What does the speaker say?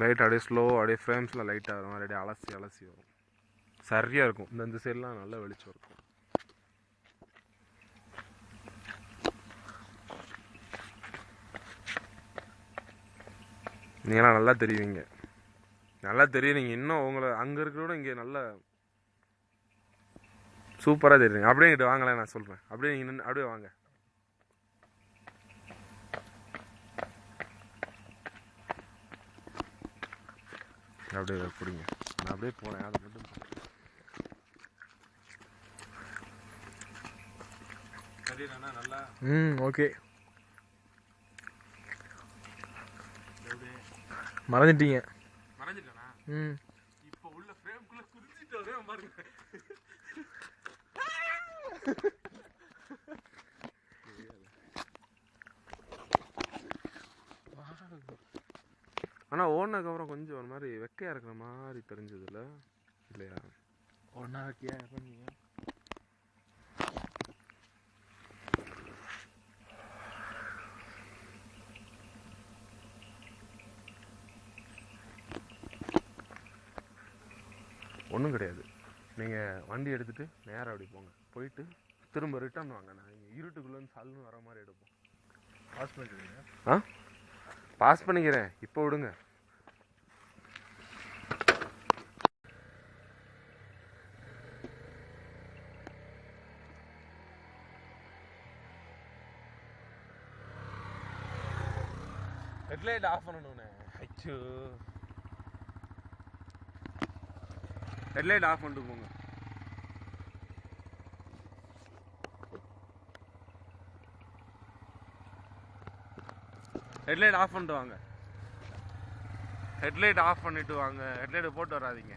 Light அப்படியே slow அப்படியே ஃப்ரேம்ஸில் லைட்டாக வரும், அப்படியே அலசி அலசி வரும், சரியாக இருக்கும். இந்த சைட்லாம் நல்லா வெளிச்சம் இருக்கும். நீங்களாம் நல்லா தெரியுவீங்க, நல்லா தெரியுறீங்க. இன்னும் உங்களை அங்கே இருக்கிறோட இங்கே நல்லா சூப்பராக தெரியுறீங்க. அப்படியே இங்கிட்ட வாங்கலாம், நான் சொல்கிறேன். அப்படியே நீங்கள் நின்று அப்படியே வாங்க. அப்படியே பிடிங்க, நான் அப்படியே போனேன். அதை மட்டும் சரிண்ணா நல்லா. ஓகே. மறைஞ்சிட்டீங்க. மறைஞ்சிட்டேனா? இப்போ உள்ள ஃப்ரேம்குள்ள குதிச்சிட்டு வரேன் பாருங்க. ஆனால் ஓடினதுக்கப்புறம் கொஞ்சம் ஒரு மாதிரி வெக்கையாக இருக்கிற மாதிரி தெரிஞ்சதில்ல இல்லையா? ஒன்றா வெக்கையா பண்ணீங்க. ஒன்றும் கிடையாது. நீங்கள் வண்டி எடுத்துகிட்டு நேராக அப்படி போங்க, போயிட்டு திரும்ப ரிட்டர்ன் வாங்க. நான் இங்கே இருட்டுக்குள்ளேருந்து சல்லுன்னு வர மாதிரி எடுப்போம். பாஸ் பண்ணிக்கிறீங்க? பாஸ் பண்ணிக்கிறேன், இப்போ விடுங்க. ஹெட்லைட் ஆஃப் பண்ணணுண்ணே. அச்சோ, ஹெட்லைட் ஆஃப் பண்ணிட்டு போங்க. ஹெட்லைட் ஆஃப் பண்ணிட்டு வாங்க. ஹெட்லைட் ஆஃப் பண்ணிட்டு வாங்க. ஹெட்லைட் போட்டு வராதீங்க.